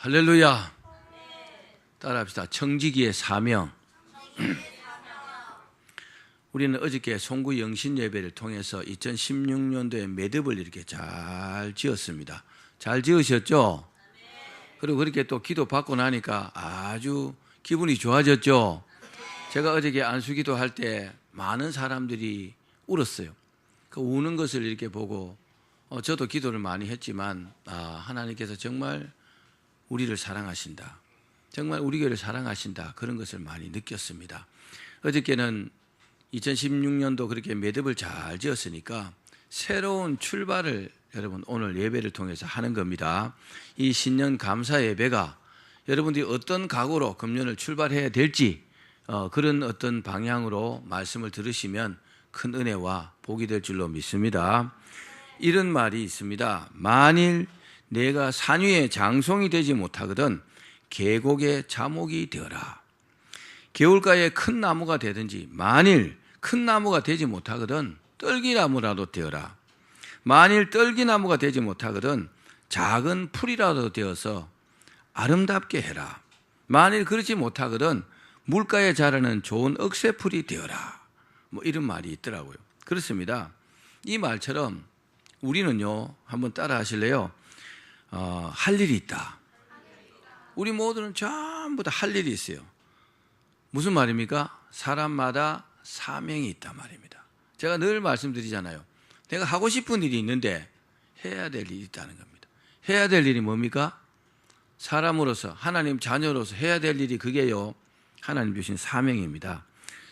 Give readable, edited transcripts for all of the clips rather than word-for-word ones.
할렐루야. 따라합시다. 청지기의 사명. 우리는 어저께 송구 영신 예배를 통해서 2016년도에 매듭을 이렇게 잘 지었습니다. 잘 지으셨죠? 그리고 그렇게 또 기도 받고 나니까 아주 기분이 좋아졌죠? 제가 어저께 안수기도 할 때 많은 사람들이 울었어요. 그 우는 것을 이렇게 보고 저도 기도를 많이 했지만 하나님께서 정말 우리를 사랑하신다. 정말 우리 교회를 사랑하신다. 그런 것을 많이 느꼈습니다. 어저께는 2016년도 그렇게 매듭을 잘 지었으니까 새로운 출발을 여러분 오늘 예배를 통해서 하는 겁니다. 이 신년 감사 예배가 여러분들이 어떤 각오로 금년을 출발해야 될지 그런 어떤 방향으로 말씀을 들으시면 큰 은혜와 복이 될 줄로 믿습니다. 이런 말이 있습니다. 만일 내가 산 위에 장송이 되지 못하거든 계곡의 자목이 되어라. 개울가에 큰 나무가 되든지 만일 큰 나무가 되지 못하거든 떨기나무라도 되어라. 만일 떨기나무가 되지 못하거든 작은 풀이라도 되어서 아름답게 해라. 만일 그렇지 못하거든 물가에 자라는 좋은 억새풀이 되어라. 이런 말이 있더라고요. 그렇습니다. 이 말처럼 우리는요, 한번 따라 하실래요? 할 일이 있다. 우리 모두는 전부 다 할 일이 있어요. 무슨 말입니까? 사람마다 사명이 있단 말입니다. 제가 늘 말씀드리잖아요. 내가 하고 싶은 일이 있는데 해야 될 일이 있다는 겁니다. 해야 될 일이 뭡니까? 사람으로서, 하나님 자녀로서 해야 될 일이 그게요, 하나님 주신 사명입니다.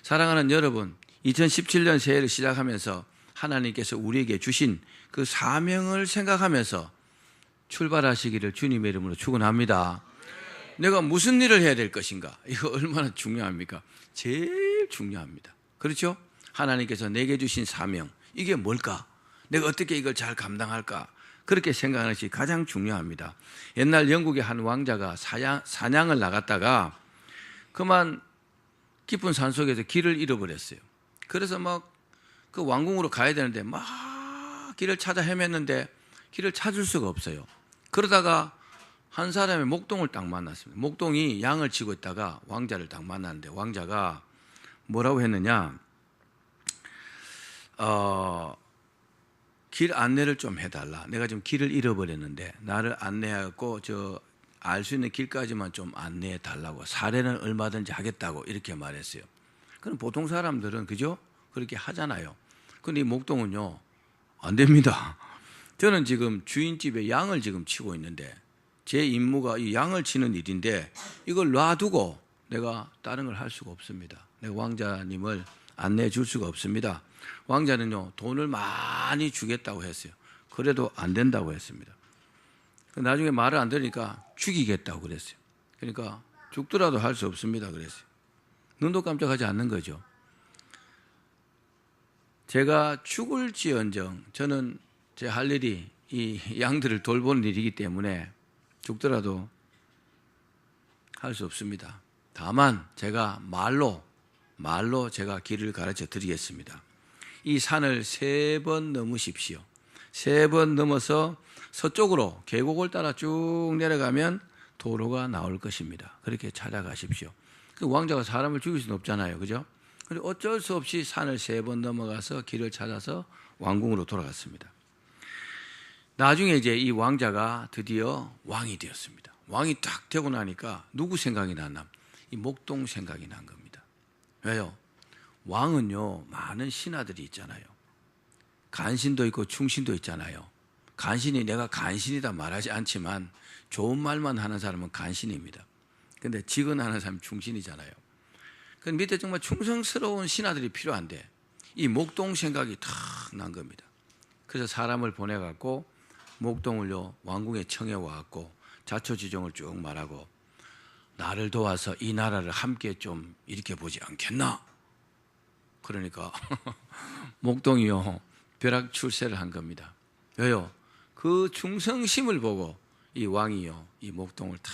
사랑하는 여러분, 2017년 새해를 시작하면서 하나님께서 우리에게 주신 그 사명을 생각하면서 출발하시기를 주님의 이름으로 축원합니다. 내가 무슨 일을 해야 될 것인가? 이거 얼마나 중요합니까? 제일 중요합니다. 그렇죠? 하나님께서 내게 주신 사명, 이게 뭘까? 내가 어떻게 이걸 잘 감당할까? 그렇게 생각하는 것이 가장 중요합니다. 옛날 영국의 한 왕자가 사냥을 나갔다가 그만 깊은 산속에서 길을 잃어버렸어요. 그래서 막 그 왕궁으로 가야 되는데 막 길을 찾아 헤맸는데 길을 찾을 수가 없어요. 그러다가 한 사람의 목동을 딱 만났습니다. 목동이 양을 치고 있다가 왕자를 딱 만났는데 왕자가 뭐라고 했느냐, 길 안내를 좀 해달라. 내가 지금 길을 잃어버렸는데 나를 안내하고 알 수 있는 길까지만 좀 안내해 달라고, 사례는 얼마든지 하겠다고 이렇게 말했어요. 그럼 보통 사람들은 그죠? 그렇게 하잖아요. 근데 이 목동은요, 안 됩니다. 저는 지금 주인집에 양을 지금 치고 있는데 제 임무가 이 양을 치는 일인데 이걸 놔두고 내가 다른 걸 할 수가 없습니다. 내가 왕자님을 안내해 줄 수가 없습니다. 왕자는요, 돈을 많이 주겠다고 했어요. 그래도 안 된다고 했습니다. 나중에 말을 안 들으니까 죽이겠다고 그랬어요. 그러니까 죽더라도 할 수 없습니다 그랬어요. 눈도 깜짝하지 않는 거죠. 제가 죽을지언정 저는 제 할 일이 이 양들을 돌보는 일이기 때문에 죽더라도 할 수 없습니다. 다만 제가 말로 제가 길을 가르쳐 드리겠습니다. 이 산을 3번 넘으십시오. 3번 넘어서 서쪽으로 계곡을 따라 쭉 내려가면 도로가 나올 것입니다. 그렇게 찾아가십시오. 그 왕자가 사람을 죽일 수는 없잖아요. 그죠? 그래서 어쩔 수 없이 산을 3번 넘어가서 길을 찾아서 왕궁으로 돌아갔습니다. 나중에 이제 이 왕자가 드디어 왕이 되었습니다. 왕이 딱 되고 나니까 누구 생각이 났나? 이 목동 생각이 난 겁니다. 왜요? 왕은요, 많은 신하들이 있잖아요. 간신도 있고 충신도 있잖아요. 간신이 내가 간신이다 말하지 않지만 좋은 말만 하는 사람은 간신입니다. 근데 직언하는 사람은 충신이잖아요. 그 밑에 정말 충성스러운 신하들이 필요한데 이 목동 생각이 탁 난 겁니다. 그래서 사람을 보내갖고 목동을요, 왕궁에 청해 와갖고 자초지종을 쭉 말하고 나를 도와서 이 나라를 함께 좀 일으켜 보지 않겠나? 그러니까 목동이요, 벼락 출세를 한 겁니다. 왜요? 그 충성심을 보고 이 왕이요, 이 목동을 다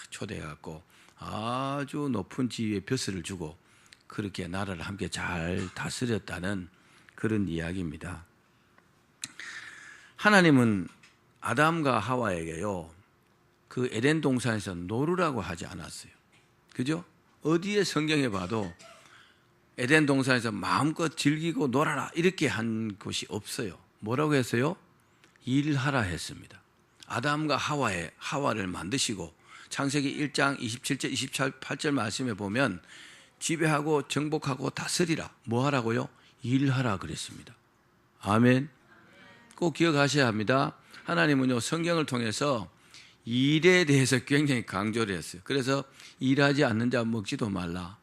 초대해갖고 아주 높은 지위의 벼슬을 주고 그렇게 나라를 함께 잘 다스렸다는 그런 이야기입니다. 하나님은 아담과 하와에게요, 그 에덴 동산에서 놀으라고 하지 않았어요. 그죠? 어디에 성경에 봐도 에덴 동산에서 마음껏 즐기고 놀아라 이렇게 한 곳이 없어요. 뭐라고 했어요? 일하라 했습니다. 아담과 하와를 만드시고 창세기 1장 27절 28절 말씀에 보면 지배하고 정복하고 다스리라. 뭐 하라고요? 일하라 그랬습니다. 아멘. 꼭 기억하셔야 합니다. 하나님은요 성경을 통해서 일에 대해서 굉장히 강조를 했어요. 그래서 일하지 않는 자 먹지도 말라.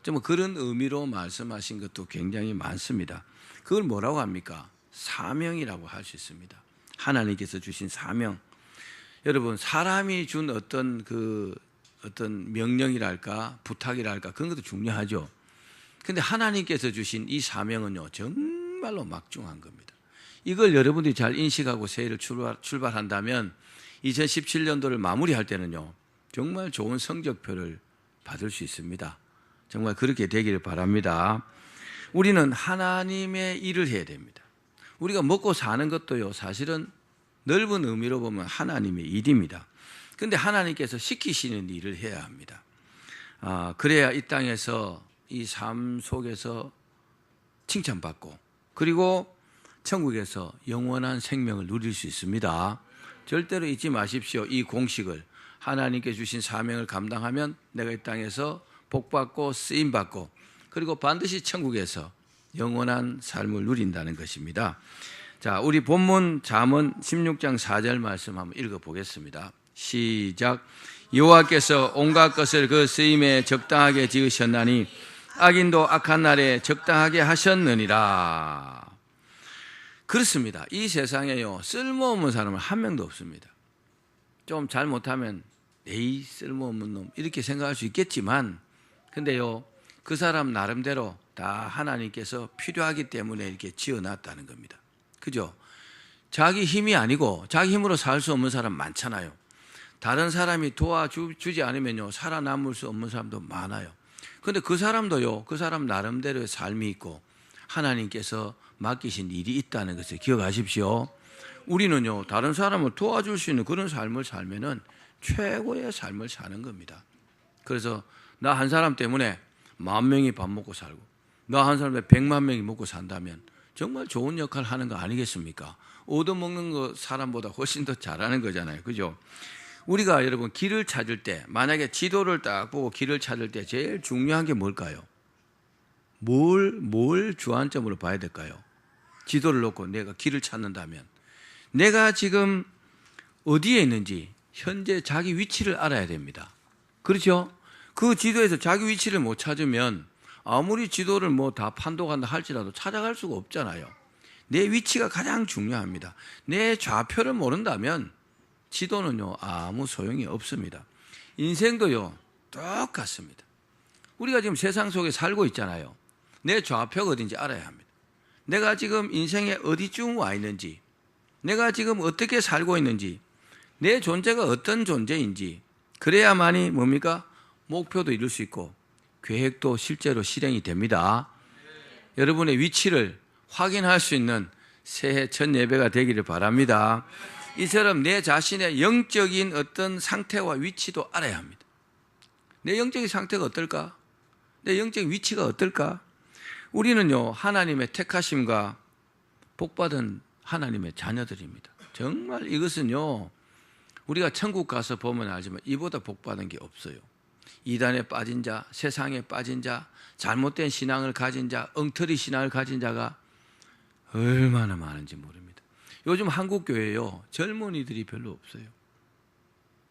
좀 그런 의미로 말씀하신 것도 굉장히 많습니다. 그걸 뭐라고 합니까? 사명이라고 할 수 있습니다. 하나님께서 주신 사명. 여러분 사람이 준 어떤 명령이랄까 부탁이랄까 그런 것도 중요하죠. 근데 하나님께서 주신 이 사명은요 정말로 막중한 겁니다. 이걸 여러분들이 잘 인식하고 새해를 출발한다면 2017년도를 마무리할 때는요 정말 좋은 성적표를 받을 수 있습니다. 정말 그렇게 되기를 바랍니다. 우리는 하나님의 일을 해야 됩니다. 우리가 먹고 사는 것도요 사실은 넓은 의미로 보면 하나님의 일입니다. 그런데 하나님께서 시키시는 일을 해야 합니다. 그래야 이 땅에서 이 삶 속에서 칭찬받고 그리고 천국에서 영원한 생명을 누릴 수 있습니다. 절대로 잊지 마십시오. 이 공식을 하나님께 주신 사명을 감당하면 내가 이 땅에서 복받고 쓰임받고 그리고 반드시 천국에서 영원한 삶을 누린다는 것입니다. 자, 우리 본문 잠언 16장 4절 말씀 한번 읽어보겠습니다. 시작. 여호와께서 온갖 것을 그 쓰임에 적당하게 지으셨나니 악인도 악한 날에 적당하게 하셨느니라. 그렇습니다. 이 세상에요 쓸모없는 사람은 한 명도 없습니다. 좀 잘못하면 에이 쓸모없는 놈 이렇게 생각할 수 있겠지만 근데요 그 사람 나름대로 다 하나님께서 필요하기 때문에 이렇게 지어놨다는 겁니다. 그죠? 자기 힘이 아니고 자기 힘으로 살 수 없는 사람 많잖아요. 다른 사람이 도와주지 않으면요 살아남을 수 없는 사람도 많아요. 그런데 그 사람도요 그 사람 나름대로의 삶이 있고 하나님께서 맡기신 일이 있다는 것을 기억하십시오. 우리는요 다른 사람을 도와줄 수 있는 그런 삶을 살면은 최고의 삶을 사는 겁니다. 그래서 나 한 사람 때문에 10,000명이 밥 먹고 살고 나 한 사람 때문에 100만 명이 먹고 산다면 정말 좋은 역할을 하는 거 아니겠습니까? 얻어먹는 거 사람보다 훨씬 더 잘하는 거잖아요. 그죠? 우리가 여러분 길을 찾을 때 만약에 지도를 딱 보고 길을 찾을 때 제일 중요한 게 뭘까요? 뭘 주안점으로 봐야 될까요? 지도를 놓고 내가 길을 찾는다면 내가 지금 어디에 있는지 현재 자기 위치를 알아야 됩니다. 그렇죠? 그 지도에서 자기 위치를 못 찾으면 아무리 지도를 뭐 다 판독한다 할지라도 찾아갈 수가 없잖아요. 내 위치가 가장 중요합니다. 내 좌표를 모른다면 지도는요 아무 소용이 없습니다. 인생도요 똑같습니다. 우리가 지금 세상 속에 살고 있잖아요. 내 좌표가 어딘지 알아야 합니다. 내가 지금 인생에 어디쯤 와 있는지 내가 지금 어떻게 살고 있는지 내 존재가 어떤 존재인지 그래야만이 뭡니까? 목표도 이룰 수 있고 계획도 실제로 실행이 됩니다. 여러분의 위치를 확인할 수 있는 새해 첫 예배가 되기를 바랍니다. 이처럼 내 자신의 영적인 어떤 상태와 위치도 알아야 합니다. 내 영적인 상태가 어떨까? 내 영적인 위치가 어떨까? 우리는요 하나님의 택하심과 복받은 하나님의 자녀들입니다. 정말 이것은요 우리가 천국 가서 보면 알지만 이보다 복받은 게 없어요. 이단에 빠진 자, 세상에 빠진 자, 잘못된 신앙을 가진 자, 엉터리 신앙을 가진 자가 얼마나 많은지 모릅니다. 요즘 한국 교회요 젊은이들이 별로 없어요.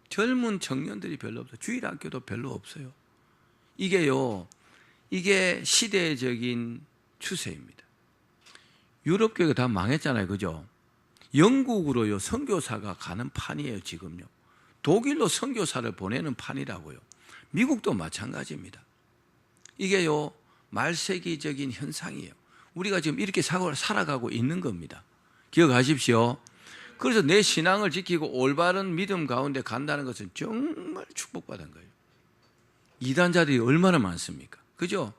젊은 청년들이 별로 없어요. 주일학교도 별로 없어요. 이게 시대적인 추세입니다. 유럽 교회가 다 망했잖아요. 그죠? 영국으로요 선교사가 가는 판이에요. 지금요. 독일로 선교사를 보내는 판이라고요. 미국도 마찬가지입니다. 이게요 말세기적인 현상이에요. 우리가 지금 이렇게 살아가고 있는 겁니다. 기억하십시오. 그래서 내 신앙을 지키고 올바른 믿음 가운데 간다는 것은 정말 축복받은 거예요. 이단자들이 얼마나 많습니까? 그죠?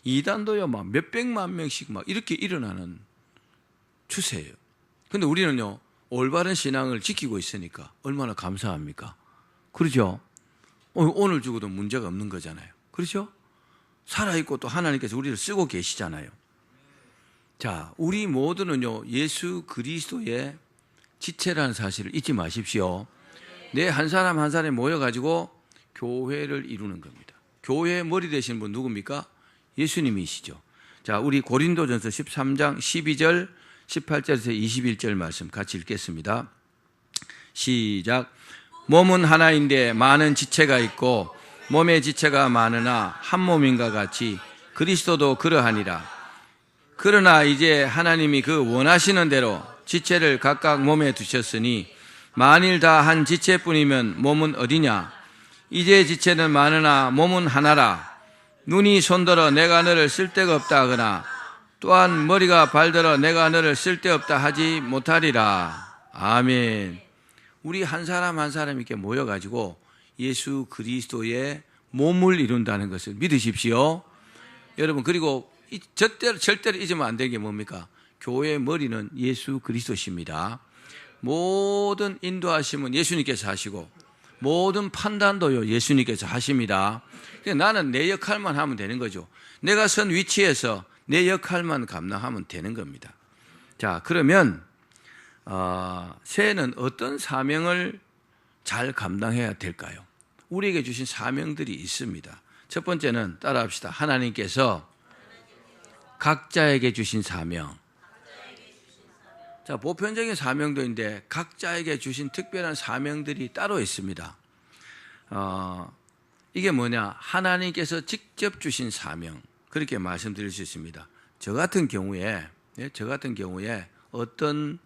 이단도요 막 몇백만 명씩 막 이렇게 일어나는 추세예요. 근데 우리는요 올바른 신앙을 지키고 있으니까 얼마나 감사합니까? 그렇죠? 오늘 죽어도 문제가 없는 거잖아요. 그렇죠? 살아있고 또 하나님께서 우리를 쓰고 계시잖아요. 자, 우리 모두는요, 예수 그리스도의 지체라는 사실을 잊지 마십시오. 내 한 사람 한 사람이 모여가지고 교회를 이루는 겁니다. 교회의 머리 되시는 분 누굽니까? 예수님이시죠. 자, 우리 고린도전서 13장 12절, 18절에서 21절 말씀 같이 읽겠습니다. 시작. 몸은 하나인데 많은 지체가 있고 몸의 지체가 많으나 한 몸인가 같이 그리스도도 그러하니라. 그러나 이제 하나님이 그 원하시는 대로 지체를 각각 몸에 두셨으니 만일 다 한 지체뿐이면 몸은 어디냐? 이제 지체는 많으나 몸은 하나라. 눈이 손들어 내가 너를 쓸데가 없다 하거나 또한 머리가 발들어 내가 너를 쓸데없다 하지 못하리라. 아멘. 우리 한 사람 한 사람 이렇게 모여가지고 예수 그리스도의 몸을 이룬다는 것을 믿으십시오. 여러분, 그리고 절대로 잊으면 안 되는 게 뭡니까? 교회의 머리는 예수 그리스도십니다. 모든 인도하심은 예수님께서 하시고 모든 판단도요 예수님께서 하십니다. 나는 내 역할만 하면 되는 거죠. 내가 선 위치에서 내 역할만 감당하면 되는 겁니다. 자, 그러면 새는 어떤 사명을 잘 감당해야 될까요? 우리에게 주신 사명들이 있습니다. 첫 번째는 따라합시다. 하나님께서 각자에게 주신 사명. 자, 보편적인 사명도 있는데 각자에게 주신 특별한 사명들이 따로 있습니다. 이게 뭐냐? 하나님께서 직접 주신 사명. 그렇게 말씀드릴 수 있습니다. 저 같은 경우에 어떤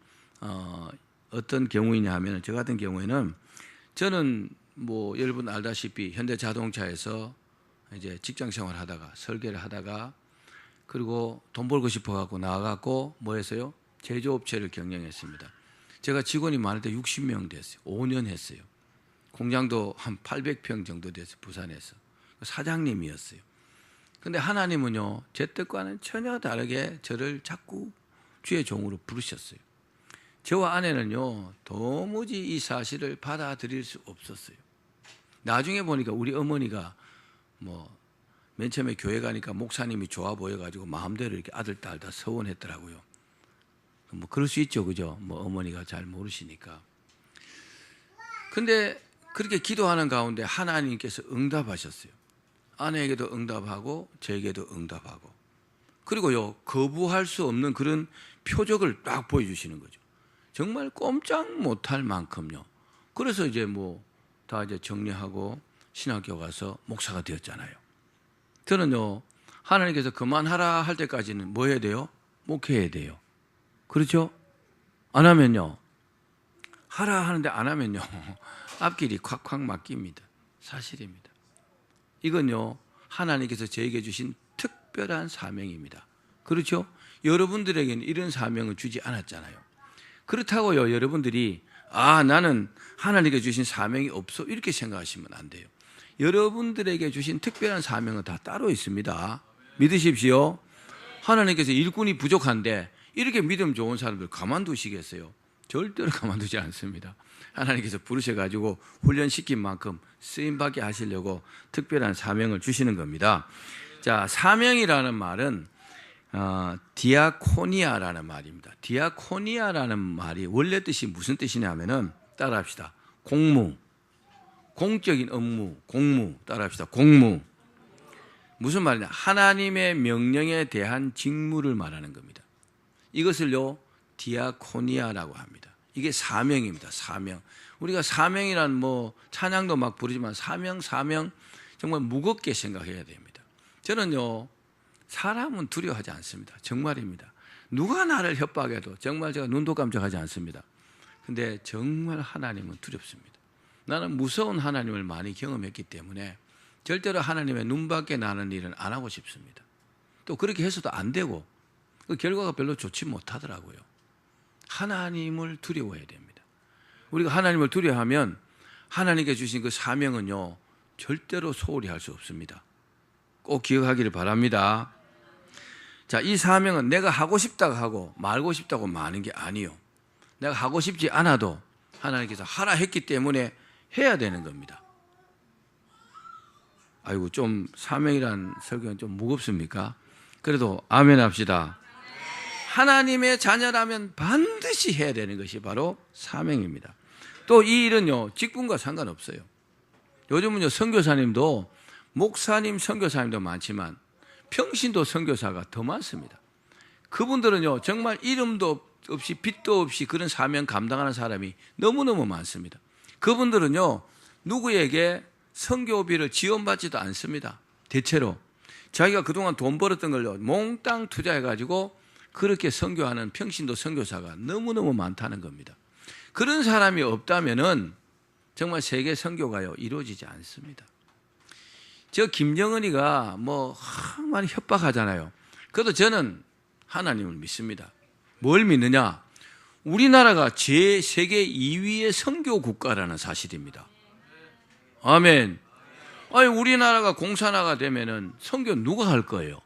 경우이냐 하면, 저 같은 경우에는 저는 뭐 여러분 알다시피 현대자동차에서 이제 직장 생활 하다가 설계를 하다가 그리고 돈 벌고 싶어 갖고 나와갖고 뭐 했어요? 제조업체를 경영했습니다. 제가 직원이 많을 때 60명 됐어요. 5년 했어요. 공장도 한 800평 정도 됐어요. 부산에서. 사장님이었어요. 근데 하나님은요, 제 뜻과는 전혀 다르게 저를 자꾸 주의 종으로 부르셨어요. 저와 아내는요, 도무지 이 사실을 받아들일 수 없었어요. 나중에 보니까 우리 어머니가 맨 처음에 교회 가니까 목사님이 좋아 보여가지고 마음대로 이렇게 아들, 딸 다 서원했더라고요. 그럴 수 있죠. 그죠? 어머니가 잘 모르시니까. 근데 그렇게 기도하는 가운데 하나님께서 응답하셨어요. 아내에게도 응답하고 저에게도 응답하고. 그리고요, 거부할 수 없는 그런 표적을 딱 보여주시는 거죠. 정말 꼼짝 못할 만큼요. 그래서 이제 다 이제 정리하고 신학교 가서 목사가 되었잖아요. 저는요, 하나님께서 그만하라 할 때까지는 뭐 해야 돼요? 목회해야 돼요. 그렇죠? 안 하면요, 하라 하는데 안 하면요, 앞길이 콱콱 막힙니다. 사실입니다. 이건요, 하나님께서 저에게 주신 특별한 사명입니다. 그렇죠? 여러분들에게는 이런 사명을 주지 않았잖아요. 그렇다고요, 여러분들이 나는 하나님께 주신 사명이 없어 이렇게 생각하시면 안 돼요. 여러분들에게 주신 특별한 사명은 다 따로 있습니다. 믿으십시오. 하나님께서 일꾼이 부족한데 이렇게 믿음 좋은 사람들 가만두시겠어요? 절대로 가만두지 않습니다. 하나님께서 부르셔가지고 훈련시킨 만큼 쓰임받게 하시려고 특별한 사명을 주시는 겁니다. 자, 사명이라는 말은 디아코니아라는 말입니다. 디아코니아라는 말이 원래 뜻이 무슨 뜻이냐면은 따라합시다. 공무, 공적인 업무, 공무. 따라합시다. 공무. 무슨 말이냐? 하나님의 명령에 대한 직무를 말하는 겁니다. 이것을요, 디아코니아라고 합니다. 이게 사명입니다. 사명. 우리가 사명이란 찬양도 막 부르지만 사명 정말 무겁게 생각해야 됩니다. 저는요, 사람은 두려워하지 않습니다. 정말입니다. 누가 나를 협박해도 정말 제가 눈도 깜짝하지 않습니다. 근데 정말 하나님은 두렵습니다. 나는 무서운 하나님을 많이 경험했기 때문에 절대로 하나님의 눈밖에 나는 일은 안 하고 싶습니다. 또 그렇게 해서도 안 되고 그 결과가 별로 좋지 못하더라고요. 하나님을 두려워해야 됩니다. 우리가 하나님을 두려워하면 하나님께 주신 그 사명은요, 절대로 소홀히 할 수 없습니다. 꼭 기억하기를 바랍니다. 자, 이 사명은 내가 하고 싶다고 하고 말고 싶다고 마는 게 아니요. 내가 하고 싶지 않아도 하나님께서 하라 했기 때문에 해야 되는 겁니다. 아이고, 좀 사명이란 설교는 좀 무겁습니까? 그래도 아멘 합시다. 하나님의 자녀라면 반드시 해야 되는 것이 바로 사명입니다. 또 이 일은요, 직분과 상관없어요. 요즘은요, 선교사님도 목사님, 선교사님도 많지만 평신도 선교사가 더 많습니다. 그분들은요, 정말 이름도 없이 빛도 없이 그런 사명 감당하는 사람이 너무너무 많습니다. 그분들은요, 누구에게 선교비를 지원받지도 않습니다. 대체로 자기가 그동안 돈 벌었던 걸요, 몽땅 투자해가지고 그렇게 선교하는 평신도 선교사가 너무너무 많다는 겁니다. 그런 사람이 없다면은 정말 세계 선교가요, 이루어지지 않습니다. 저 김정은이가 많이 협박하잖아요. 그래도 저는 하나님을 믿습니다. 뭘 믿느냐? 우리나라가 세계 2위의 선교 국가라는 사실입니다. 아멘. 아니, 우리나라가 공산화가 되면은 선교 누가 할 거예요?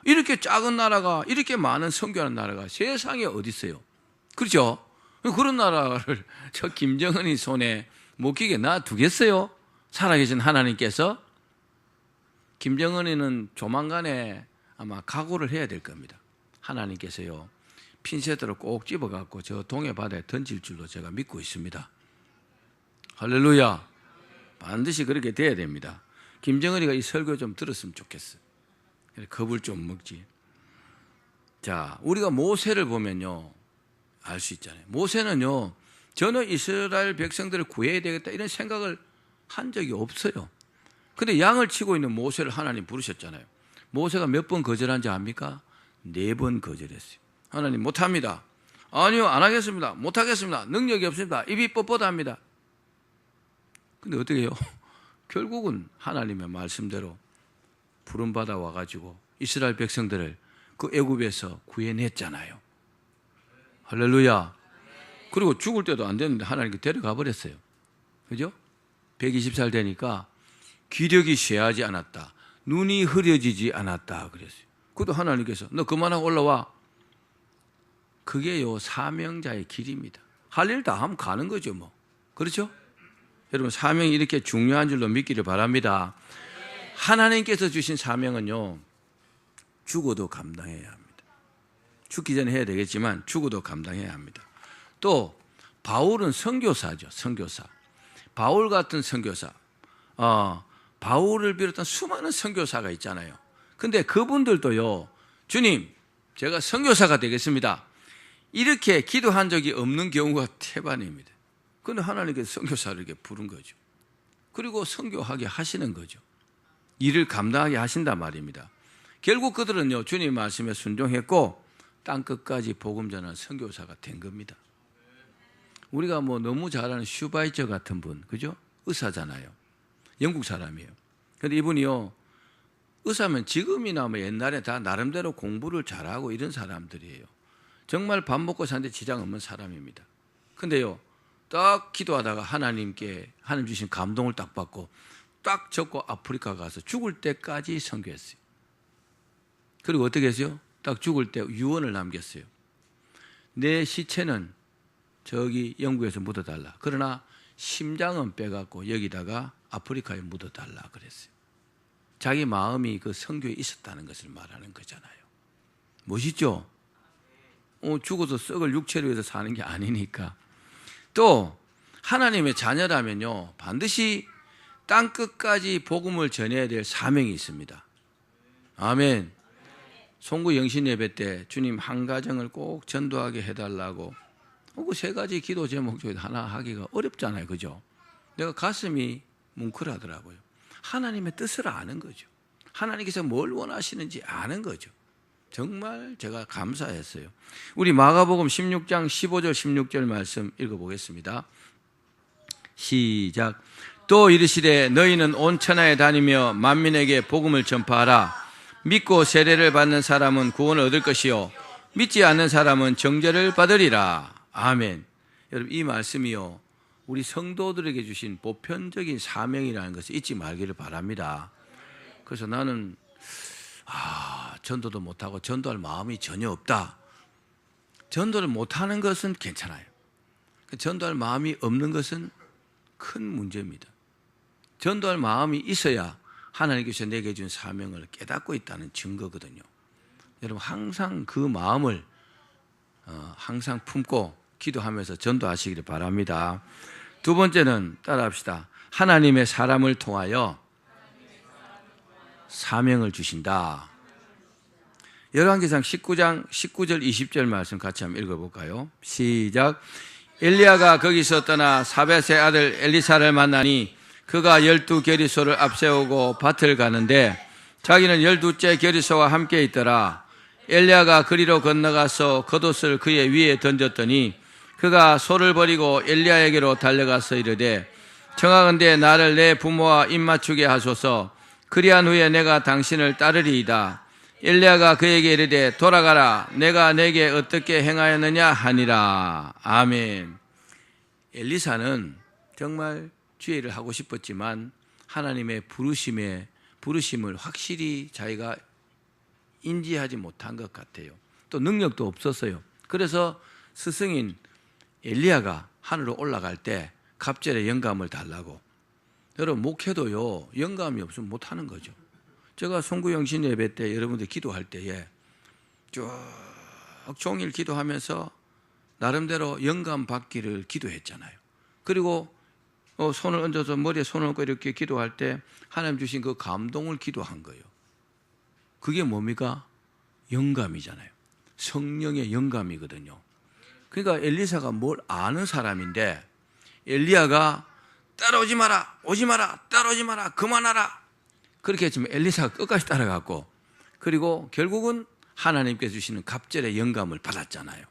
이렇게 작은 나라가, 이렇게 많은 선교하는 나라가 세상에 어디 있어요? 그렇죠? 그런 나라를 저 김정은이 손에 못 끼게 놔두겠어요? 살아계신 하나님께서. 김정은이는 조만간에 아마 각오를 해야 될 겁니다. 하나님께서요, 핀셋으로 꼭 집어갖고 저 동해 바다에 던질 줄로 제가 믿고 있습니다. 할렐루야. 반드시 그렇게 돼야 됩니다. 김정은이가 이 설교 좀 들었으면 좋겠어. 겁을 좀 먹지. 자, 우리가 모세를 보면요, 알 수 있잖아요. 모세는요, 저는 이스라엘 백성들을 구해야 되겠다 이런 생각을 한 적이 없어요. 근데 양을 치고 있는 모세를 하나님 부르셨잖아요. 모세가 몇 번 거절한지 압니까? 4번 거절했어요. 하나님 못합니다. 아니요, 안 하겠습니다. 못하겠습니다. 능력이 없습니다. 입이 뻣뻣합니다. 근데 어떻게 해요? 결국은 하나님의 말씀대로 푸른바다 와가지고 이스라엘 백성들을 그 애굽에서 구해냈잖아요. 할렐루야. 그리고 죽을 때도 안 됐는데 하나님께 데려가 버렸어요. 그죠? 120살 되니까 기력이 쇠하지 않았다. 눈이 흐려지지 않았다 그랬어요. 그것도 하나님께서 너 그만하고 올라와. 그게요, 사명자의 길입니다. 할 일 다 하면 가는 거죠, 뭐. 그렇죠? 여러분, 사명이 이렇게 중요한 줄로 믿기를 바랍니다. 하나님께서 주신 사명은요, 죽어도 감당해야 합니다. 죽기 전에 해야 되겠지만 죽어도 감당해야 합니다. 또 바울은 선교사죠. 선교사. 바울 같은 선교사. 바울을 비롯한 수많은 선교사가 있잖아요. 근데 그분들도요, 주님, 제가 선교사가 되겠습니다, 이렇게 기도한 적이 없는 경우가 태반입니다. 그런데 하나님께서 선교사를 이렇게 부른 거죠. 그리고 선교하게 하시는 거죠. 일을 감당하게 하신단 말입니다. 결국 그들은요, 주님 말씀에 순종했고 땅끝까지 복음 전하는 선교사가 된 겁니다. 우리가 너무 잘 아는 슈바이처 같은 분, 그죠? 의사잖아요. 영국 사람이에요. 그런데 이분이요, 의사면 지금이나 옛날에 다 나름대로 공부를 잘하고 이런 사람들이에요. 정말 밥 먹고 사는데 지장 없는 사람입니다. 근데요, 딱 기도하다가 하나님 주신 감동을 딱 받고 딱 접고 아프리카 가서 죽을 때까지 선교했어요. 그리고 어떻게 했어요? 딱 죽을 때 유언을 남겼어요. 내 시체는 저기 영국에서 묻어달라. 그러나 심장은 빼갖고 여기다가 아프리카에 묻어달라 그랬어요. 자기 마음이 그 선교에 있었다는 것을 말하는 거잖아요. 멋있죠? 죽어서 썩을 육체를 위해서 사는 게 아니니까. 또 하나님의 자녀라면요, 반드시 땅끝까지 복음을 전해야 될 사명이 있습니다. 아멘. 송구 영신 예배 때 주님 한 가정을 꼭 전도하게 해달라고, 그 3가지 기도 제목 중에 하나 하기가 어렵잖아요. 그죠? 내가 가슴이 뭉클하더라고요. 하나님의 뜻을 아는 거죠. 하나님께서 뭘 원하시는지 아는 거죠. 정말 제가 감사했어요. 우리 마가복음 16장 15절 16절 말씀 읽어보겠습니다. 시작. 또 이르시되 너희는 온 천하에 다니며 만민에게 복음을 전파하라. 믿고 세례를 받는 사람은 구원을 얻을 것이요 믿지 않는 사람은 정죄를 받으리라. 아멘. 여러분, 이 말씀이요, 우리 성도들에게 주신 보편적인 사명이라는 것을 잊지 말기를 바랍니다. 그래서 나는 전도도 못하고 전도할 마음이 전혀 없다. 전도를 못하는 것은 괜찮아요. 전도할 마음이 없는 것은 큰 문제입니다. 전도할 마음이 있어야 하나님께서 내게 준 사명을 깨닫고 있다는 증거거든요. 여러분 항상 그 마음을 항상 품고 기도하면서 전도하시기를 바랍니다. 두 번째는 따라합시다. 하나님의 사람을 통하여 사명을 주신다. 열왕기상 19장 19절 20절 말씀 같이 한번 읽어볼까요? 시작. 엘리야가 거기서 떠나 사벳의 아들 엘리사를 만나니 그가 12계리소를 앞세우고 밭을 가는데 자기는 12째 계리소와 함께 있더라. 엘리야가 그리로 건너가서 겉옷을 그의 위에 던졌더니 그가 소를 버리고 엘리야에게로 달려가서 이르되 청하건대 나를 내 부모와 입맞추게 하소서. 그리한 후에 내가 당신을 따르리이다. 엘리야가 그에게 이르되 돌아가라. 내가 내게 어떻게 행하였느냐 하니라. 아멘. 엘리사는 정말 주의를 하고 싶었지만 하나님의 부르심을 확실히 자기가 인지하지 못한 것 같아요. 또 능력도 없었어요. 그래서 스승인 엘리야가 하늘로 올라갈 때 갑절에 영감을 달라고. 여러분 목회도요 영감이 없으면 못하는 거죠. 제가 송구영신 예배 때 여러분들 기도할 때에 쭉 종일 기도하면서 나름대로 영감 받기를 기도했잖아요. 그리고 손을 얹어서 머리에 손을 얹고 이렇게 기도할 때 하나님 주신 그 감동을 기도한 거예요. 그게 뭡니까? 영감이잖아요. 성령의 영감이거든요. 그러니까 엘리사가 뭘 아는 사람인데 엘리야가 따라오지 마라, 오지 마라, 따라오지 마라, 그만하라. 그렇게 했지만 엘리사가 끝까지 따라갔고 그리고 결국은 하나님께서 주시는 갑절의 영감을 받았잖아요.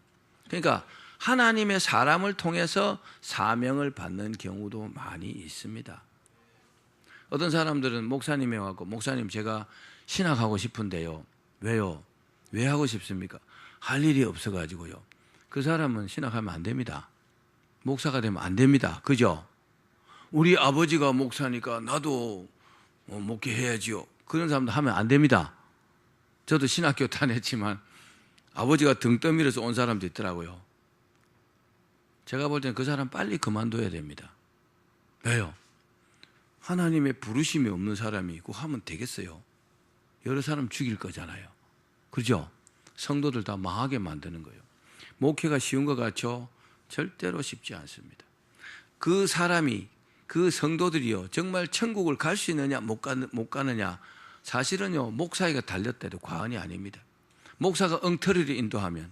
그러니까 하나님의 사람을 통해서 사명을 받는 경우도 많이 있습니다. 어떤 사람들은 목사님에 와서 목사님 제가 신학하고 싶은데요. 왜요? 왜 하고 싶습니까? 할 일이 없어가지고요. 그 사람은 신학하면 안 됩니다. 목사가 되면 안 됩니다. 그죠? 우리 아버지가 목사니까 나도 목회해야지요. 그런 사람도 하면 안 됩니다. 저도 신학교 다녔지만 아버지가 등 떠밀어서 온 사람도 있더라고요. 제가 볼 때는 그 사람 빨리 그만둬야 됩니다. 왜요? 하나님의 부르심이 없는 사람이 그거 하면 되겠어요? 여러 사람 죽일 거잖아요. 그죠? 성도들 다 망하게 만드는 거예요. 목회가 쉬운 것 같죠? 절대로 쉽지 않습니다. 그 사람이 그 성도들이요 정말 천국을 갈 수 있느냐 못 가느냐 사실은요 목사에게 달렸대도 과언이 아닙니다. 목사가 엉터리를 인도하면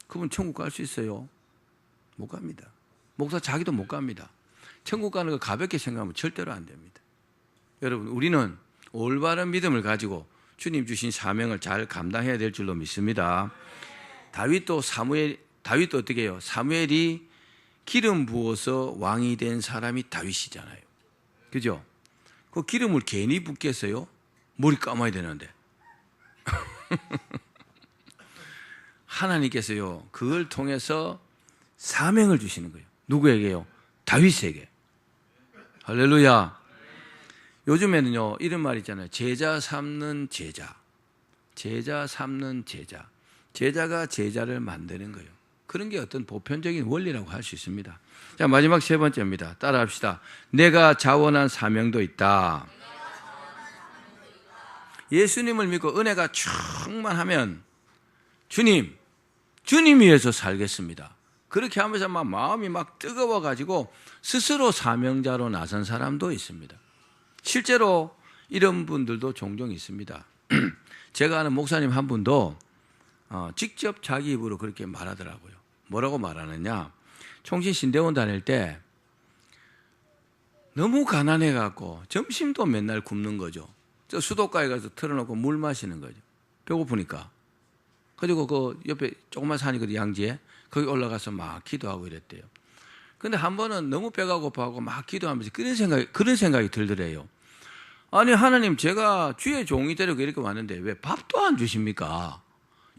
그분 천국 갈 수 있어요? 못 갑니다. 목사 자기도 못 갑니다. 천국 가는 거 가볍게 생각하면 절대로 안 됩니다. 여러분 우리는 올바른 믿음을 가지고 주님 주신 사명을 잘 감당해야 될 줄로 믿습니다. 다윗도 어떻게 해요? 사무엘이 기름 부어서 왕이 된 사람이 다윗이잖아요. 그죠? 그 기름을 괜히 붓겠어요? 머리 감아야 되는데. 하나님께서요, 그걸 통해서 사명을 주시는 거예요. 누구에게요? 다윗에게. 할렐루야. 요즘에는요, 이런 말 있잖아요. 제자 삼는 제자. 제자 삼는 제자. 제자가 제자를 만드는 거예요. 그런 게 어떤 보편적인 원리라고 할 수 있습니다. 자, 마지막 세 번째입니다. 따라합시다. 내가 자원한 사명도 있다. 예수님을 믿고 은혜가 충만하면 주님 위해서 살겠습니다. 그렇게 하면서 막 마음이 막 뜨거워가지고 스스로 사명자로 나선 사람도 있습니다. 실제로 이런 분들도 종종 있습니다. 제가 아는 목사님 한 분도 직접 자기 입으로 그렇게 말하더라고요. 뭐라고 말하느냐? 총신신대원 다닐 때 너무 가난해갖고 점심도 맨날 굶는 거죠. 저 수도가에 가서 틀어놓고 물 마시는 거죠. 배고프니까. 그리고 그 옆에 조그만 산이거든요, 양지에. 거기 올라가서 막 기도하고 이랬대요. 근데 한 번은 너무 배가 고파하고 막 기도하면서 그런 생각이 들더래요. 아니, 하나님, 제가 주의 종이 되려고 이렇게 왔는데 왜 밥도 안 주십니까?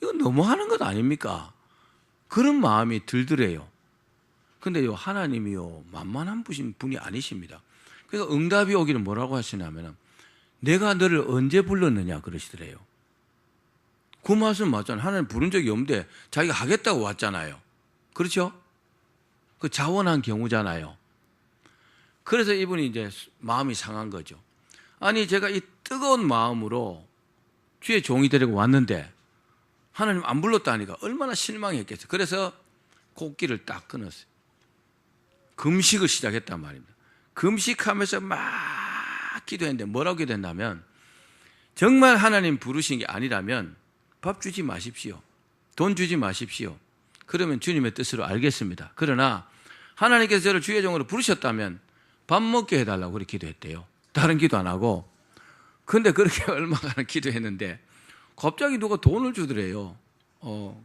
이건 너무하는 것 아닙니까? 그런 마음이 들더래요. 근데요, 하나님이요, 만만한 분이 아니십니다. 그래서 응답이 오기를 뭐라고 하시냐면, 내가 너를 언제 불렀느냐 그러시더래요. 그 말씀 맞잖아요. 하나님 부른 적이 없는데 자기가 하겠다고 왔잖아요. 그렇죠? 그 자원한 경우잖아요. 그래서 이분이 이제 마음이 상한 거죠. 아니 제가 이 뜨거운 마음으로 주의 종이 되려고 왔는데 하나님 안 불렀다니까 얼마나 실망했겠어요. 그래서 곡기를 딱 끊었어요. 금식을 시작했단 말입니다. 금식하면서 막 기도했는데 뭐라고 기도했냐면 정말 하나님 부르신 게 아니라면 밥 주지 마십시오. 돈 주지 마십시오. 그러면 주님의 뜻으로 알겠습니다. 그러나 하나님께서 저를 주의 종으로 부르셨다면 밥 먹게 해달라고 그렇게 기도했대요. 다른 기도 안 하고. 근데 그렇게 얼마나 기도했는데 갑자기 누가 돈을 주더래요.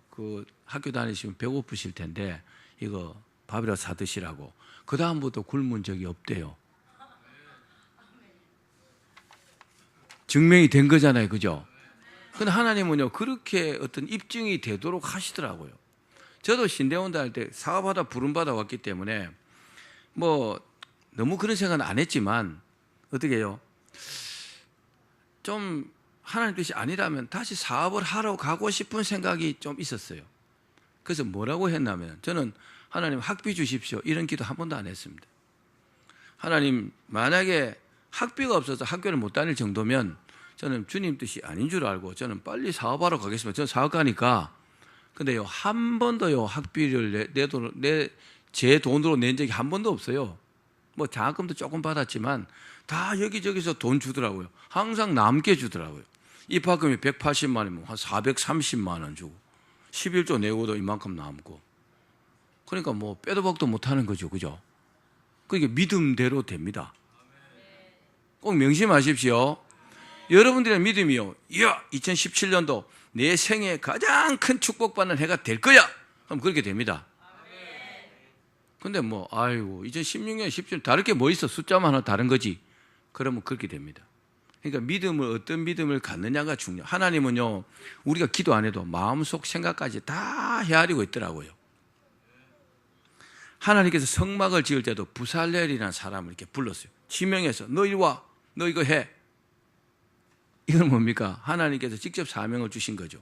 그 학교 다니시면 배고프실 텐데 이거 밥이라도 사 드시라고. 그 다음부터 굶은 적이 없대요. 증명이 된 거잖아요. 그죠? 근데 하나님은요, 그렇게 어떤 입증이 되도록 하시더라고요. 저도 신대원 다닐 때 사업하다 부름받아 왔기 때문에 뭐 너무 그런 생각은 안 했지만 어떻게 해요? 좀 하나님 뜻이 아니라면 다시 사업을 하러 가고 싶은 생각이 좀 있었어요. 그래서 뭐라고 했냐면 저는 하나님 학비 주십시오 이런 기도 한 번도 안 했습니다. 하나님 만약에 학비가 없어서 학교를 못 다닐 정도면 저는 주님 뜻이 아닌 줄 알고 저는 빨리 사업하러 가겠습니다. 저는 사업가니까. 근데요 한 번도요 학비를 제 돈으로 낸 적이 한 번도 없어요. 뭐 장학금도 조금 받았지만 다 여기저기서 돈 주더라고요. 항상 남게 주더라고요. 입학금이 180만 원이면 한 430만 원 주고 11조 내고도 이만큼 남고. 그러니까 뭐 빼도 박도 못하는 거죠. 그죠? 그게 믿음대로 됩니다. 꼭 명심하십시오. 여러분들의 믿음이요. 이야 2017년도 내 생에 가장 큰 축복받는 해가 될 거야. 그럼 그렇게 됩니다. 근데 뭐 아이고 2016년 17년 다를 게 뭐 있어. 숫자만 하나 다른 거지. 그러면 그렇게 됩니다. 그러니까 믿음을 어떤 믿음을 갖느냐가 중요해요. 하나님은요 우리가 기도 안 해도 마음속 생각까지 다 헤아리고 있더라고요. 하나님께서 성막을 지을 때도 부살렐이라는 사람을 이렇게 불렀어요. 지명해서 너 이리 와. 너 이거 해. 이건 뭡니까? 하나님께서 직접 사명을 주신 거죠.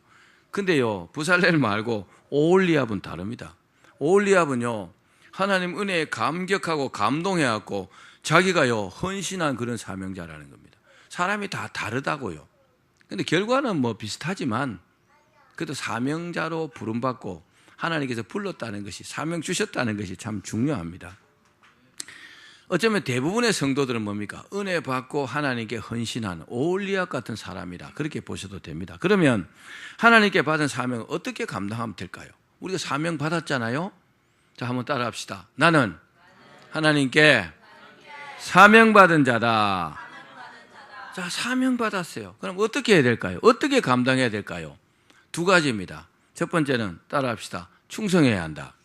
근데요 부살렐 말고 오홀리압은 다릅니다. 오홀리압은요 하나님 은혜에 감격하고 감동해갖고 자기가요 헌신한 그런 사명자라는 겁니다. 사람이 다 다르다고요. 근데 결과는 뭐 비슷하지만 그래도 사명자로 부름받고 하나님께서 불렀다는 것이 사명 주셨다는 것이 참 중요합니다. 어쩌면 대부분의 성도들은 뭡니까? 은혜 받고 하나님께 헌신하는 오홀리압 같은 사람이라 그렇게 보셔도 됩니다. 그러면 하나님께 받은 사명을 어떻게 감당하면 될까요? 우리가 사명 받았잖아요. 자, 한번 따라합시다. 나는 하나님께 사명받은 자다. 자, 사명받았어요. 그럼 어떻게 해야 될까요? 어떻게 감당해야 될까요? 두 가지입니다. 첫 번째는 따라합시다. 충성해야 한다.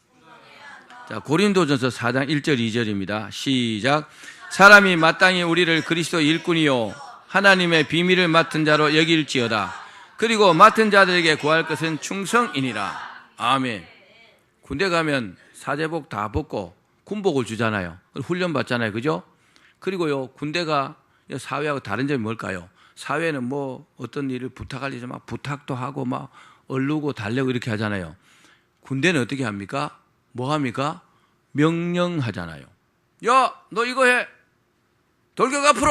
자, 고린도전서 4장 1절 2절입니다. 시작. 사람이 마땅히 우리를 그리스도 일꾼이요 하나님의 비밀을 맡은 자로 여길지어다. 그리고 맡은 자들에게 구할 것은 충성이니라. 아멘. 군대 가면 사제복 다 벗고 군복을 주잖아요. 훈련 받잖아요. 그죠? 그리고요 군대가 사회하고 다른 점이 뭘까요? 사회는 뭐 어떤 일을 부탁할 일을 막 부탁도 하고 막 얼르고 달래고 이렇게 하잖아요. 군대는 어떻게 합니까? 뭐 합니까? 명령하잖아요. 야, 너 이거 해. 돌격 앞으로.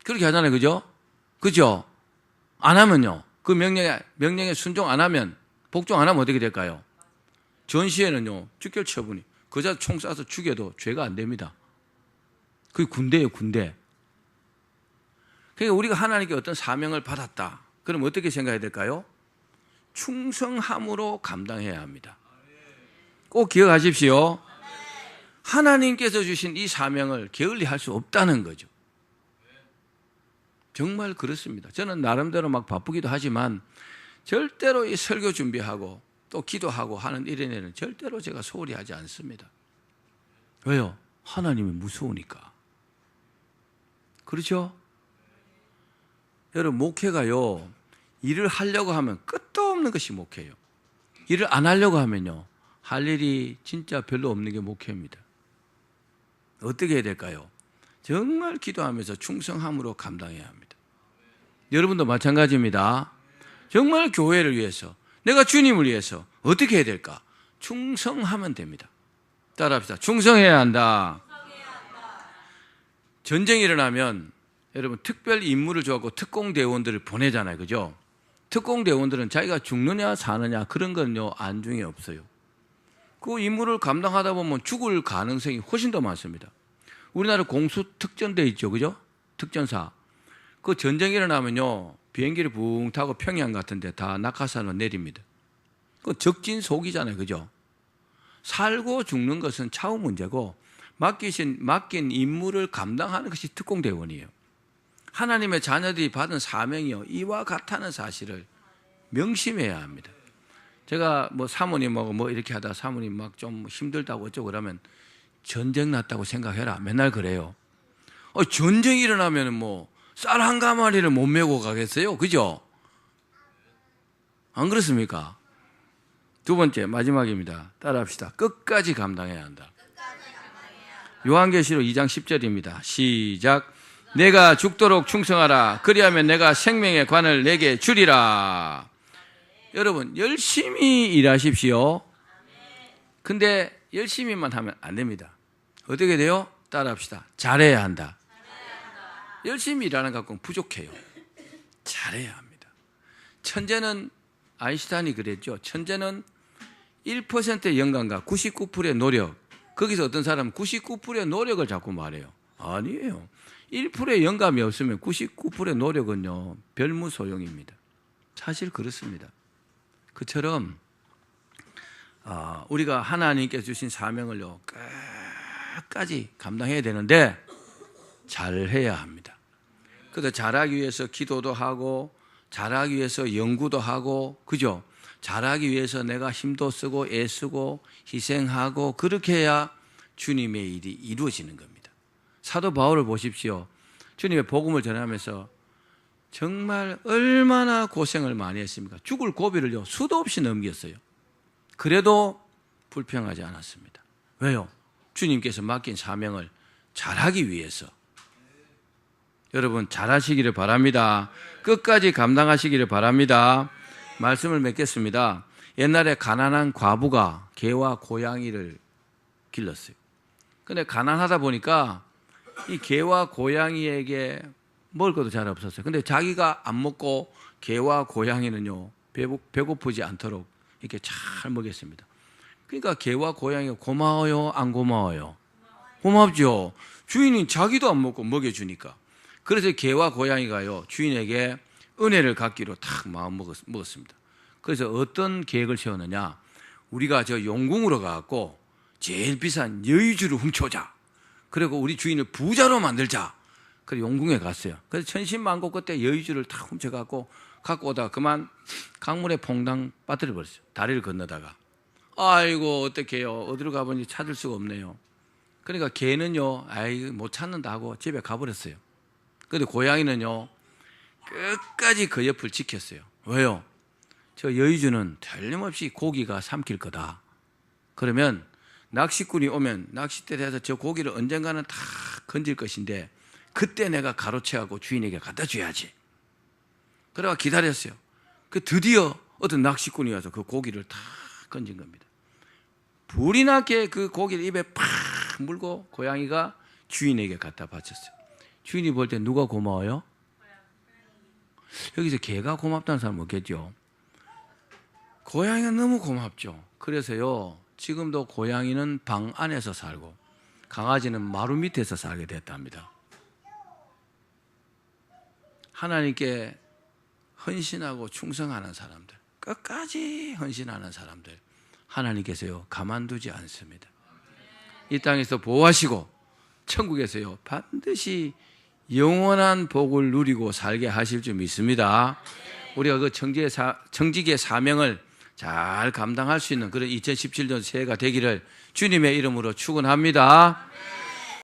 그렇게 하잖아요. 그죠? 그죠? 안 하면요. 그 명령에 순종 안 하면, 복종 안 하면 어떻게 될까요? 전시에는요, 즉결 처분이. 그자 총 쏴서 죽여도 죄가 안 됩니다. 그게 군대예요, 군대. 그러니까 우리가 하나님께 어떤 사명을 받았다. 그럼 어떻게 생각해야 될까요? 충성함으로 감당해야 합니다. 꼭 기억하십시오. 하나님께서 주신 이 사명을 게을리할 수 없다는 거죠. 정말 그렇습니다. 저는 나름대로 막 바쁘기도 하지만 절대로 이 설교 준비하고 또 기도하고 하는 일에는 절대로 제가 소홀히 하지 않습니다. 왜요? 하나님이 무서우니까. 그렇죠? 여러분 목회가요 일을 하려고 하면 끝도 없는 것이 목회예요. 일을 안 하려고 하면요 할 일이 진짜 별로 없는 게 목회입니다. 어떻게 해야 될까요? 정말 기도하면서 충성함으로 감당해야 합니다. 여러분도 마찬가지입니다. 정말 교회를 위해서 내가 주님을 위해서 어떻게 해야 될까? 충성하면 됩니다. 따라합시다. 충성해야 한다. 전쟁이 일어나면 여러분 특별 임무를 줘갖고 특공대원들을 보내잖아요. 그죠? 특공대원들은 자기가 죽느냐 사느냐 그런 건요 안중에 없어요. 그 임무를 감당하다 보면 죽을 가능성이 훨씬 더 많습니다. 우리나라 공수특전대 있죠. 그죠? 특전사. 그 전쟁이 일어나면요 비행기를 붕 타고 평양 같은 데 다 낙하산으로 내립니다. 그 적진속이잖아요. 그죠? 살고 죽는 것은 차후 문제고 맡긴 임무를 감당하는 것이 특공대원이에요. 하나님의 자녀들이 받은 사명이요 이와 같다는 사실을 명심해야 합니다. 제가 뭐 사모님하고 뭐 이렇게 하다 사모님 막 좀 힘들다고 어쩌고 그러면 전쟁 났다고 생각해라. 맨날 그래요. 전쟁이 일어나면 뭐 쌀 한 가마리를 못 메고 가겠어요? 그죠? 안 그렇습니까? 두 번째 마지막입니다. 따라합시다. 끝까지 감당해야 한다. 요한계시록 2장 10절입니다. 시작. 내가 죽도록 충성하라. 그리하면 내가 생명의 관을 내게 주리라. 여러분 열심히 일하십시오. 근데 열심히만 하면 안 됩니다. 어떻게 돼요? 따라합시다. 잘해야 한다. 열심히 일하는 것 갖고는 부족해요. 잘해야 합니다. 천재는 아인슈타인이 그랬죠. 천재는 1%의 영감과 99%의 노력. 거기서 어떤 사람은 99%의 노력을 자꾸 말해요. 아니에요. 1%의 영감이 없으면 99%의 노력은요 별무소용입니다. 사실 그렇습니다. 그처럼 우리가 하나님께서 주신 사명을요 끝까지 감당해야 되는데 잘해야 합니다. 그래서 잘하기 위해서 기도도 하고 잘하기 위해서 연구도 하고 그죠? 잘하기 위해서 내가 힘도 쓰고 애쓰고 희생하고 그렇게 해야 주님의 일이 이루어지는 겁니다. 사도 바울을 보십시오. 주님의 복음을 전하면서 정말 얼마나 고생을 많이 했습니까? 죽을 고비를요 수도 없이 넘겼어요. 그래도 불평하지 않았습니다. 왜요? 주님께서 맡긴 사명을 잘하기 위해서. 여러분 잘하시기를 바랍니다. 끝까지 감당하시기를 바랍니다. 말씀을 맺겠습니다. 옛날에 가난한 과부가 개와 고양이를 길렀어요. 근데 가난하다 보니까 이 개와 고양이에게 먹을 것도 잘 없었어요. 근데 자기가 안 먹고 개와 고양이는요 배고프지 않도록 이렇게 잘 먹였습니다. 그러니까 개와 고양이가 고마워요 안 고마워요? 고맙죠. 주인이 자기도 안 먹고 먹여주니까. 그래서 개와 고양이가요 주인에게 은혜를 갚기로 탁 마음 먹었습니다. 그래서 어떤 계획을 세웠느냐, 우리가 저 용궁으로 가갖고 제일 비싼 여의주를 훔쳐오자. 그리고 우리 주인을 부자로 만들자. 그래서 용궁에 갔어요. 그래서 천신만고 그때 여의주를 탁 훔쳐갖고 갖고 오다가 그만 강물에 퐁당 빠뜨려 버렸어요. 다리를 건너다가. 아이고 어떡해요. 어디로 가보니 찾을 수가 없네요. 그러니까 개는요 못 찾는다 하고 집에 가버렸어요. 그런데 고양이는요 끝까지 그 옆을 지켰어요. 왜요? 저 여의주는 틀림없이 고기가 삼킬 거다. 그러면 낚시꾼이 오면 낚싯대를 해서 저 고기를 언젠가는 다 건질 것인데 그때 내가 가로채하고 주인에게 갖다 줘야지. 그래가 기다렸어요. 그 드디어 어떤 낚시꾼이 와서 그 고기를 다 건진 겁니다. 불이 나게 그 고기를 입에 팍 물고 고양이가 주인에게 갖다 바쳤어요. 주인이 볼 때 누가 고마워요? 여기서 개가 고맙다는 사람 없겠죠. 고양이가 너무 고맙죠. 그래서요 지금도 고양이는 방 안에서 살고 강아지는 마루 밑에서 살게 됐답니다. 하나님께 헌신하고 충성하는 사람들, 끝까지 헌신하는 사람들 하나님께서요 가만두지 않습니다. 이 땅에서 보호하시고 천국에서요 반드시 영원한 복을 누리고 살게 하실 줄 믿습니다. 우리가 그 청직의 사명을 잘 감당할 수 있는 그런 2017년 새해가 되기를 주님의 이름으로 축원합니다.